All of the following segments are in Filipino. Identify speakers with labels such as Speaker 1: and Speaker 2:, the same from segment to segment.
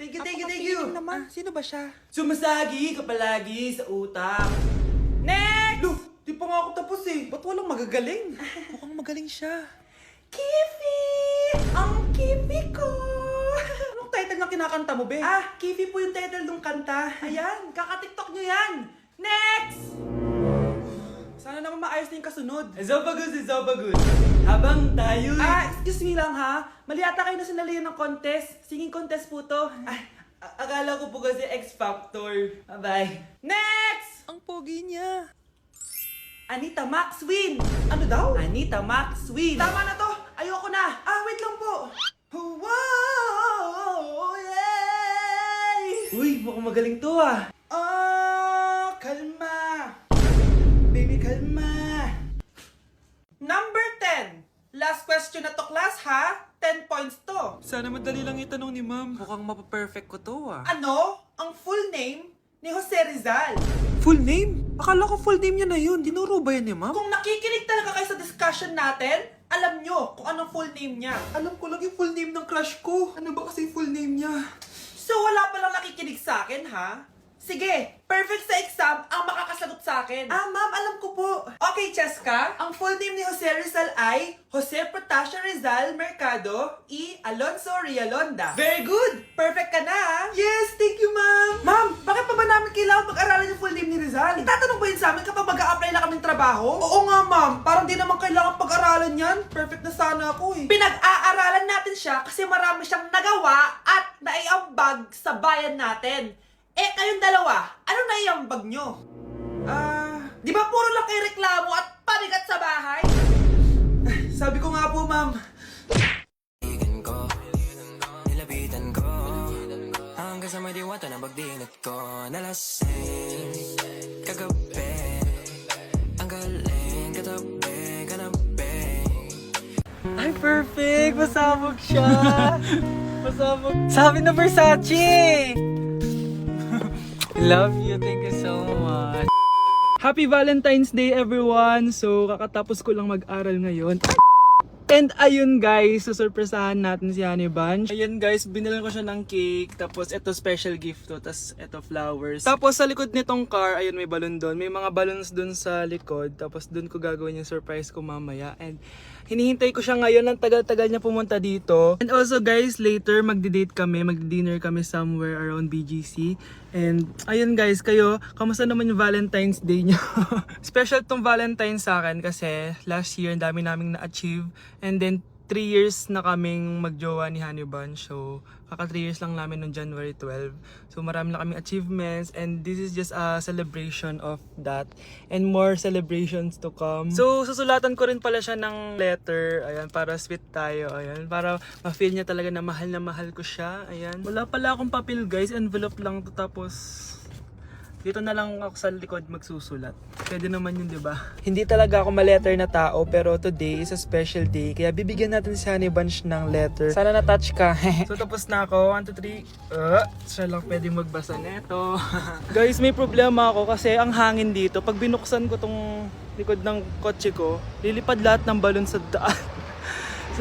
Speaker 1: Thank you.
Speaker 2: Naman. Sino ba siya?
Speaker 1: Sumasagi ka palagi sa utak. Next!
Speaker 2: Lo, di pa nga ako tapos eh. Ba't walang magagaling? Mukhang magaling siya.
Speaker 1: Kifi! Ang Kifi ko!
Speaker 2: Anong title ng kinakanta mo, be?
Speaker 1: Kifi po yung title ng kanta. Ayan, kaka-tiktok nyo yan. Next!
Speaker 2: Sana naman maayos na yung kasunod.
Speaker 1: Zobagood. Habang tayo...
Speaker 2: Excuse me lang ha.
Speaker 1: Mali ata kayo na sinalihan ng contest. Singing contest po to. Akala ko po kasi X Factor. Bye-bye. Next!
Speaker 2: Ang pogi niya.
Speaker 1: Anita Max win!
Speaker 2: Ano daw?
Speaker 1: Anita Max win!
Speaker 2: Tama na to. Ayoko na.
Speaker 1: Wait lang po. Wow! Yay! Uy, mukhang magaling to
Speaker 2: Kalma.
Speaker 1: Baby, kalma.
Speaker 2: Number 10. Last question na to, class, ha? 10 points to. Sana madali lang itanong ni ma'am. Mukhang mapaperfect ko to, Ano? Ang full name ni Jose Rizal. Full name? Akala ko full name niya na yun. Dinuro ba yan ni ma'am? Kung nakikinig talaga kayo sa discussion natin, alam nyo kung anong full name niya. Alam ko lang yung full name ng crush ko. Ano ba kasi full name niya? So wala palang nakikinig sa akin, ha? Sige, perfect sa exam ang makakasagot sa akin.
Speaker 1: Ma'am, alam ko po.
Speaker 2: Okay, Cheska, ang full name ni Jose Rizal ay Jose Protasio Rizal Mercado E. Alonso Rialonda.
Speaker 1: Very good!
Speaker 2: Perfect ka na, ha?
Speaker 1: Yes, thank you, ma'am!
Speaker 2: Ma'am, bakit pa ba namin kailangan pag-aralan yung full name ni Rizal? Itatanong ba yun sa amin kapag mag-a-apply na kaming trabaho? Oo nga, ma'am. Parang di naman kailangan pag-aralan yan. Perfect na sana ako, eh. Pinag-aaralan natin siya kasi marami siyang nagawa at naiambag sa bayan natin. Kayong dalawa, ano naiambag nyo? Di ba puro lang kayo reklamo at panigat sa bahay?
Speaker 1: Sabi ko nga po, ma'am.
Speaker 3: Nilapitan ko hanggang sa may diwata na pagdilat ko. Nalasing kagabi, ang galing katabi.
Speaker 4: Ay, perfect! Masabog siya! Masabog. Sabi na Versace! Love you. Thank you so much.
Speaker 5: Happy Valentine's Day everyone! So kakatapos ko lang mag-aral ngayon. And ayun guys, susurpresahan natin si Honey Bunch. Ayun guys, binilan ko siya ng cake. Tapos ito special gift to. Tapos ito flowers. Tapos sa likod nitong car, ayun may balon doon. May mga balloons doon sa likod. Tapos doon ko gagawin yung surprise ko mamaya. And hinihintay ko siya ngayon. Ang tagal-tagal niya pumunta dito. And also guys, later magdi-date kami. Magdi-dinner kami somewhere around BGC. And ayun guys, kayo, kamusta naman yung Valentine's Day niyo? Special tong Valentine's sa akin kasi last year ang dami naming na-achieve. And then 3 years na kaming magjowa ni Honey Bunch. So kaka 3 years lang namin noong January 12. So marami na kaming achievements and this is just a celebration of that. And more celebrations to come. So susulatan ko rin pala siya ng letter. Ayan, para sweet tayo. Ayan, para ma-feel niya talaga na mahal ko siya. Ayan. Wala pala akong papel guys. Envelope lang to, tapos dito na lang ako sa likod magsusulat. Pwede naman yun, di ba? Hindi talaga ako ma-letter na tao, pero today is a special day. Kaya bibigyan natin si Honey Bunch ng letter. Sana na-touch ka. So tapos na ako. 1, 2, 3. Siya lang pwedeng magbasa neto. Guys, may problema ako kasi ang hangin dito. Pag binuksan ko tong likod ng kotse ko, lilipad lahat ng balon sa daan.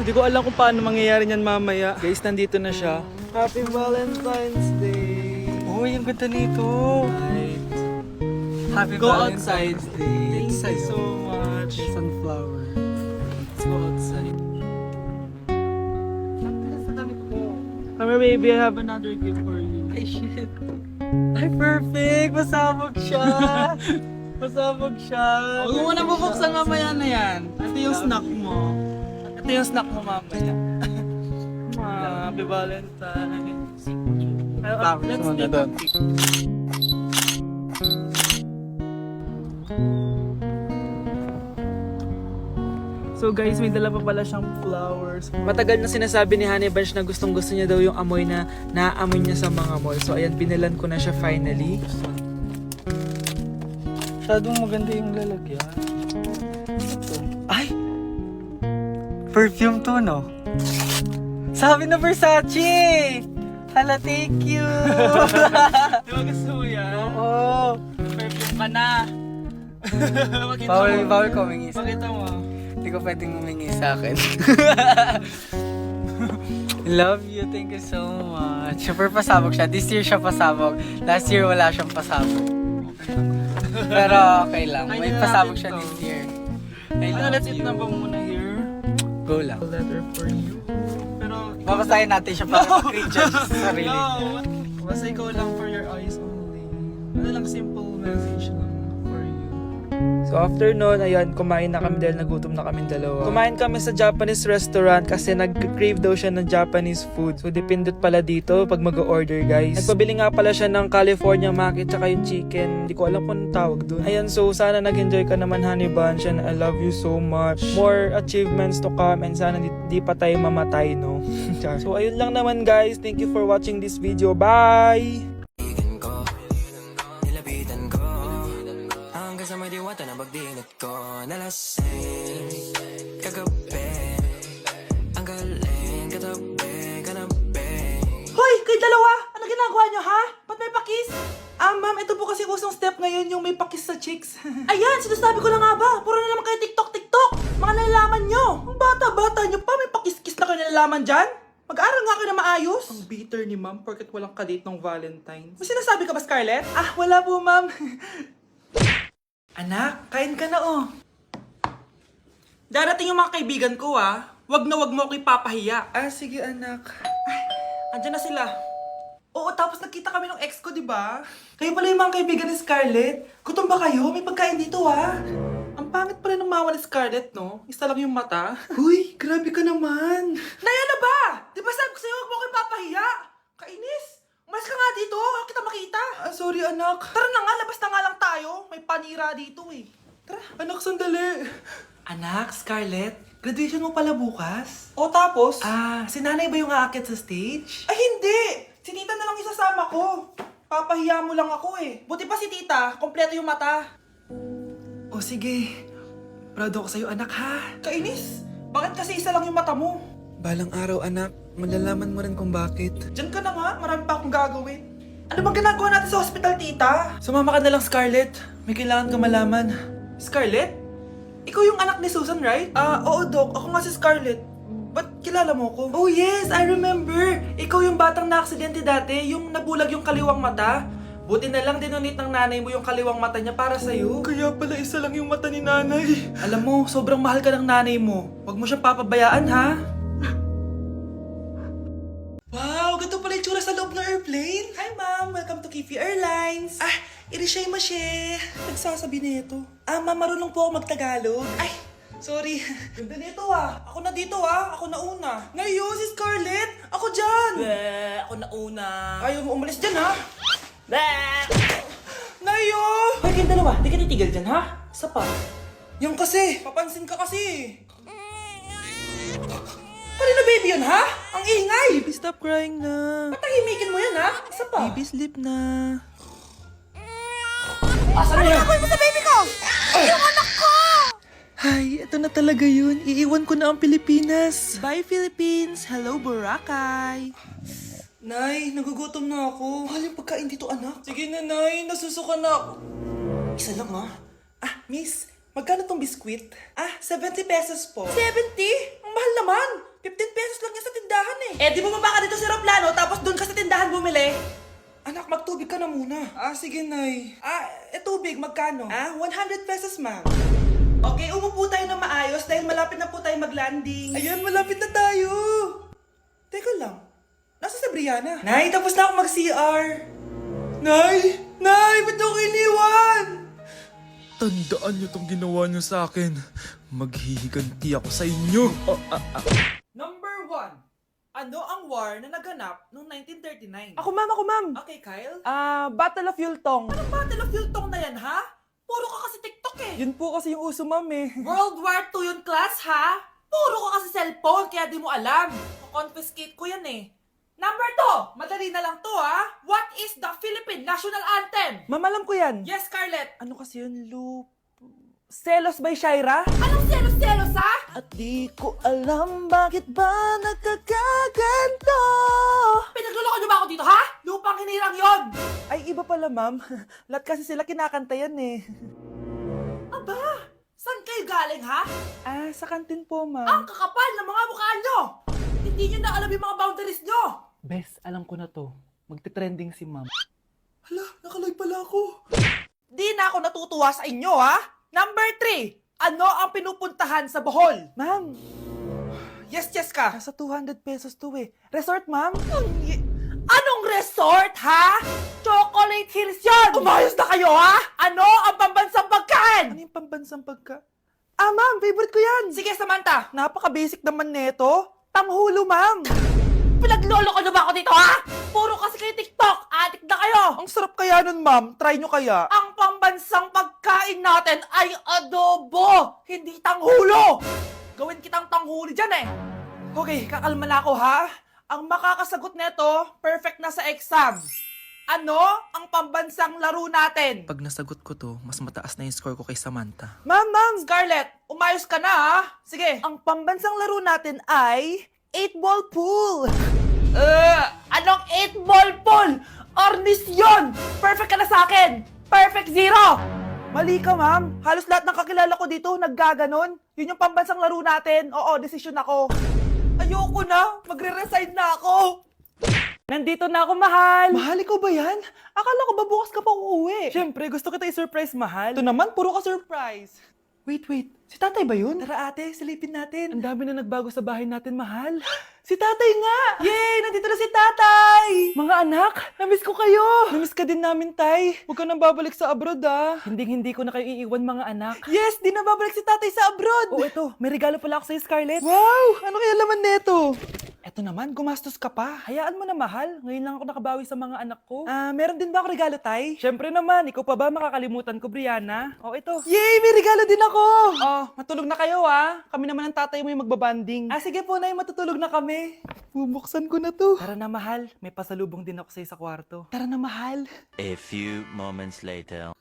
Speaker 5: So di ko alam kung paano mangyayari niyan mamaya. Guys, nandito na siya. Happy Valentine's Day!
Speaker 4: Uy, ang ganda nito. Happy
Speaker 5: Go
Speaker 4: Valentine's Day.
Speaker 5: Thank you so much.
Speaker 4: Sunflower.
Speaker 5: Let's go outside. Come here, baby. I have another gift for you.
Speaker 4: Ay, shit. Ay, perfect. Masabog siya. Masabog siya.
Speaker 5: Huwag mo muna bubuksan mamaya na yan. Ito yung snack mo. Ito yung snack mo mamaya. Happy Valentine's. Let's take a pic. So guys, may dala pa pala siyang flowers. Matagal na sinasabi ni Honey Bunch na gustong gusto niya daw yung amoy na naaamoy niya sa mga mall. So ayan, binilan ko na siya finally.
Speaker 4: Masyadong maganda yung lalagyan. Ay! Perfume to, no? Sabi na Versace! Hala, thank you!
Speaker 5: Di ba gusto mo yan?
Speaker 4: Oo!
Speaker 5: Perfume ka na! Pakita
Speaker 4: Bawal ko humingi.
Speaker 5: Pakita mo.
Speaker 4: Hindi ko pwedeng humingi sa akin. Love you, thank you so much. Super pasabog siya. This year siya pasabog. Last year wala siyang pasabog. Pero okay lang.
Speaker 5: Ay,
Speaker 4: May
Speaker 5: na
Speaker 4: pasabog
Speaker 5: natin
Speaker 4: siya
Speaker 5: to.
Speaker 4: this year. I
Speaker 5: Ano,
Speaker 4: love
Speaker 5: let's eat
Speaker 4: you.
Speaker 5: na ba muna here?
Speaker 4: Go lang.
Speaker 5: A letter for you. Pero,
Speaker 4: Babasahin natin siya para mag-recharge sa sarili.
Speaker 5: no! Basta ikaw lang for your eyes only. Ano lang, simple message lang for you. So after nun, ayan, kumain na kami dahil nagutom na kami dalawa. Kumain kami sa Japanese restaurant kasi nag-crave daw siya ng Japanese food. So depindot pala dito pag mag-order, guys. Nagpabili nga pala siya ng California Maki tsaka yung chicken. Hindi ko alam kung anong tawag dun. Ayan, so sana nag-enjoy ka naman, Honey Bunch, and I love you so much. More achievements to come and sana di pa tayo mamatay, no? So ayun lang naman, guys. Thank you for watching this video. Bye!
Speaker 3: Igan ko, nilapitan ko hanggang sa may diwata na pagdinig ko. Nalasing kagabi, ang galing katabi, kanabi.
Speaker 1: Hoy, kayo dalawa! Ano ginagawa nyo, ha? Ba't may pakis? Ma'am, ito po kasi usong step ngayon yung may pakis sa chicks. Ayan, sinasabi ko na nga ba? Puro na naman kayo TikTok! Mga nalalaman nyo! Ang bata-bata nyo pa, may pakis-kis na kayo nalalaman dyan? Mag-aaral nga kayo na maayos.
Speaker 5: Ang bitter ni ma'am porket walang kadate ng Valentine's.
Speaker 1: May sinasabi ka ba, Scarlett? Wala po, ma'am. Anak, kain ka na, oh. Darating yung mga kaibigan ko, ah. Wag na wag mo ako ipapahiya.
Speaker 5: Sige anak.
Speaker 1: Andyan na sila. Oo, tapos nakita kami ng ex ko, di ba? Kayo pala yung mga kaibigan ni Scarlett. Gutom ba kayo? May pagkain dito, ah.
Speaker 5: Ang pangit pala ng mama ni Scarlett, no? Isa lang yung mata. Huy, grabe ka naman.
Speaker 1: Naya na ba? Di ba sabi ko sa'yo, huwag mo ko ipapahiya? Kainis. Umalis ka nga dito, huwag kita makita.
Speaker 5: Sorry anak.
Speaker 1: Tara na nga, labas na nga lang tayo. May panira dito, eh. Tara.
Speaker 5: Anak, sandali.
Speaker 1: Anak, Scarlett, graduation mo pala bukas?
Speaker 5: O tapos?
Speaker 1: Si nanay ba yung aakit sa stage? Ay, hindi! Si tita na lang isasama ko. Papahiya mo lang ako eh. Buti pa si tita, kompleto yung mata. O sige, proud ako sa'yo anak ha. Kainis, bakit kasi isa lang yung mata mo?
Speaker 5: Balang araw anak, malalaman mo rin kung bakit.
Speaker 1: Diyan ka na nga, marami pa akong gagawin. Ano bang ginagawa natin sa hospital, tita? Sumama ka na lang, Scarlett. May kailangan ka malaman. Scarlett? Ikaw yung anak ni Susan, right? Oo, Doc. Ako nga si Scarlett. Ba't kilala mo ko? Oh yes, I remember. Ikaw yung batang na-aksidente dati, yung nabulag yung kaliwang mata. Buti na lang dinonate ng nanay mo yung kaliwang mata niya para sa'yo.
Speaker 5: Kaya pala isa lang yung mata ni nanay.
Speaker 1: Alam mo, sobrang mahal ka ng nanay mo. Huwag mo siyang papabayaan, ha? Wow, ganito pala yung tsura sa loob ng airplane. Hi, ma'am. Welcome to Kifi Airlines. Irishay masye. Nagsasabi nito. Ma'am, marunong po ako magtagalog. Ay, sorry. Ganda nito, Ako na dito, Ako na una. Ngayon, si Scarlett. Ako dyan. Ako na una. Ayaw mo umalis dyan, ha? Ngayon! Hoy, kayong dalawa. Di ka titigil dyan, ha? Isa pa. Yung kasi. Papansin ka kasi. Kanina baby yun, ha? Ang ingay!
Speaker 5: Baby, stop crying na.
Speaker 1: Patahimikin mo yan, ha? Isa pa.
Speaker 5: Baby, sleep na.
Speaker 1: Asan na yan? Ano mo sa baby ko? Yung anak ko!
Speaker 5: Ay, ito na talaga yun. Iiwan ko na ang Pilipinas. Bye, Philippines. Hello, Boracay.
Speaker 1: Nay, nagugutom na ako. Mahal yung pagkain dito, anak.
Speaker 5: Sige na, Nay. Nasusuka na ako.
Speaker 1: Isa lang, ha? Miss, magkano tong biskwit? 70 pesos po. 70? Ang mahal naman. 15 pesos lang yan sa tindahan eh. Di bumaba ka dito sa aeroplano tapos doon ka sa tindahan bumili. Anak, magtubig ka na muna.
Speaker 5: Sige, Nay.
Speaker 1: Tubig, magkano? 100 pesos, ma'am. Okay, umupo tayo na maayos dahil malapit na po tayo mag-landing.
Speaker 5: Ayan, malapit na tayo.
Speaker 1: Teka lang. Nasa si Brianna? Nay, tapos na ako mag-CR.
Speaker 5: Nay! Nay! Ba't ako iniwan? Tandaan niyo tong ginawa niyo sa akin. Maghihiganti ako sa inyo.
Speaker 1: Number 1. Ano ang war na naganap noong 1939?
Speaker 5: Ako, ma'am.
Speaker 1: Okay, Kyle.
Speaker 5: Battle of Yultong.
Speaker 1: Anong Battle of Yultong na yan, ha? Puro ka kasi TikTok eh.
Speaker 5: Yun po kasi yung uso, ma'am eh.
Speaker 1: World War II yun, class, ha? Puro ka kasi cellphone, kaya di mo alam. Confiscate ko yan eh. Number 2. Madali na lang to, ha? What is the Philippine National Anthem?
Speaker 5: Ma'am, alam ko yan.
Speaker 1: Yes, Scarlett.
Speaker 5: Ano kasi yun, Selos by Shaira?
Speaker 1: Anong selos-selos, ha?
Speaker 5: At di ko alam bakit ba nagkakaganto.
Speaker 1: Pinagluloko niyo ba ako dito, ha? Lupang hinirang yon.
Speaker 5: Ay, iba pala, ma'am. Lahat kasi sila kinakanta yan eh.
Speaker 1: Aba, saan kayo galing, ha?
Speaker 5: Sa kantin po, ma'am.
Speaker 1: Ang kakapal ng mga mukha nyo! hindi nyo na alam yung mga boundaries nyo?
Speaker 5: Bes, alam ko na to. Magte-trending si ma'am.
Speaker 1: Hala, nakalive pala ako. Di na ako natutuwa sa inyo, ha? Number 3, ano ang pinupuntahan sa Bohol?
Speaker 5: Ma'am,
Speaker 1: Yes ka.
Speaker 5: nasa 200 pesos to eh. Resort, ma'am?
Speaker 1: Anong resort, ha? Chocolate Hills yun! Umayos na kayo, ha? Ano ang pambansang pagkain?
Speaker 5: Ano yung pambansang pagka... Ah, ma'am, favorite ko yan.
Speaker 1: Sige, Samantha.
Speaker 5: Napaka-basic naman neto. Tanghulo, ma'am.
Speaker 1: Pinaglolo ko na ba ako dito, ha? Puro kasi kayo TikTok. Addict na kayo.
Speaker 5: Ang sarap kaya nun, ma'am. Try nyo kaya.
Speaker 1: Ang pambansang pagkain natin ay adobo, hindi tanghulo. Gawin kitang tanghuli dyan eh. Okay, kakalma na ako ha. Ang makakasagot neto, perfect na sa exam. Ano ang pambansang laro natin?
Speaker 2: Pag nasagot ko to, mas mataas na yung score ko kay Samantha.
Speaker 5: Ma'am.
Speaker 1: Scarlett, umayos ka na ha. Sige.
Speaker 5: Ang pambansang laro natin ay 8-ball pool.
Speaker 1: Anong 8-ball pool? Ornis yun! Perfect ka na sa akin! Perfect 0!
Speaker 5: Mali ka, ma'am. Halos lahat ng kakilala ko dito naggaganon. Yun yung pambansang laro natin. Oo, desisyon ako.
Speaker 1: Ayoko na. Magre-resign na ako.
Speaker 5: Nandito na ako, mahal. Mahal, ikaw ba yan? Akala ko ba bukas ka pa uuwi? Siyempre, gusto kita i-surprise, mahal. Ito naman, puro ka surprise. Wait. Si tatay ba yun? Tara ate, silipin natin. Ang dami na nagbago sa bahay natin, mahal. Si tatay nga! Yay! Nandito na si tatay! Mga anak, namiss ko kayo! Namiss ka din namin, tay. Huwag ka nang babalik sa abroad, ah. Hindi ko na kayo iiwan, mga anak. Yes! Di na babalik si tatay sa abroad! Oh, ito. May regalo pala ako sa'yo, Scarlett. Wow! Ano kaya laman neto? Eto naman, gumastos ka pa. Hayaan mo na, mahal. Ngayon lang ako nakabawi sa mga anak ko. Meron din ba ako regalo, tay? Siyempre naman. Ikaw pa ba makakalimutan ko, Brianna? Oh, ito. Yay! May regalo din ako! Oh, matulog na kayo, ah. Kami naman ang tatay mo yung magbabanding. Sige po, nay. Matutulog na kami. Bubuksan ko na to. Tara na, mahal. May pasalubong din ako sa'yo sa kwarto. Tara na, mahal.
Speaker 6: A few moments later.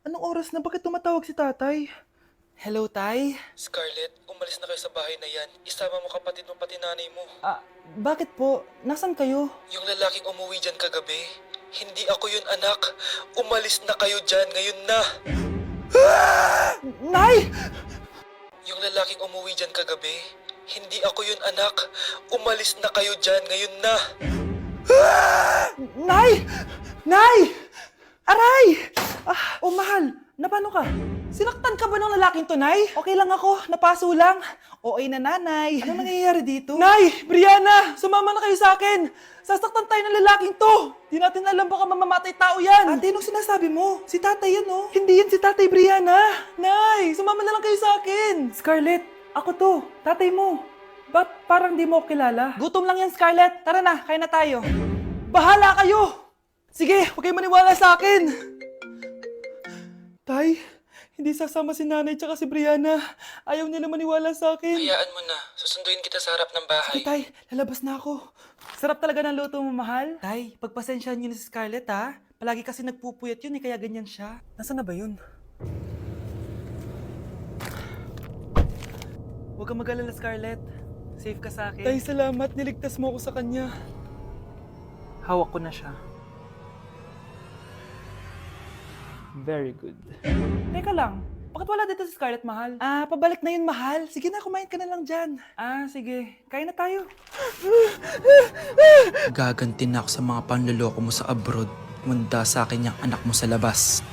Speaker 5: Anong oras na? Bakit tumatawag si tatay? Hello, tay?
Speaker 7: Scarlett, umalis na kayo sa bahay na yan. Isama mo kapatid mo pati nanay mo.
Speaker 5: Bakit po? Nasaan kayo?
Speaker 7: Yung lalaking umuwi dyan kagabi, hindi ako yun anak. Umalis na kayo dyan ngayon na.
Speaker 5: Nay!
Speaker 7: Yung lalaking umuwi dyan kagabi, hindi ako yun anak. Umalis na kayo dyan ngayon na.
Speaker 5: Nay! Nay! Aray! Mahal. Napano ka? Sinaktan ka ba ng lalaking to, Nay? Okay lang ako. Napaso lang. Okay na, nanay. Ano nangyayari dito? Nay! Brianna! Sumama na kayo sa akin! Sasaktan tayo ng lalaking to! Di natin alam baka mamamatay tao yan! Ate, anong sinasabi mo? Si tatay yan, oh. Hindi yan si tatay, Brianna! Nay! Sumama na lang kayo sa akin! Scarlett! Ako to! Tatay mo! Ba't parang di mo ako kilala? Gutom lang yan, Scarlett! Tara na, kain na tayo! Bahala kayo! Sige, huwag kayo maniwala sa akin! Tay, hindi sasama si nanay tsaka si Brianna. Ayaw nila maniwala sa akin.
Speaker 7: Hayaan mo na. Susunduin kita sa harap ng bahay.
Speaker 5: Sige, tay, lalabas na ako. Sarap talaga ng luto mo, mahal. Tay, pagpasensyahan niyo na si Scarlett, ha? Palagi kasi nagpupuyat yun, kaya ganyan siya. Nasaan na ba yun? Huwag kang mag-alala, Scarlett. Safe ka sa akin. Tay, salamat. Niligtas mo ako sa kanya. Hawak ko na siya. Very good. Teka lang, bakit wala dito si Scarlett, mahal? Pabalik na yun, mahal. Sige na, kumain ka na lang dyan. Sige. Kain na tayo.
Speaker 2: Gaganti na ako sa mga panloloko mo sa abroad. Munda sa akin yung anak mo sa labas.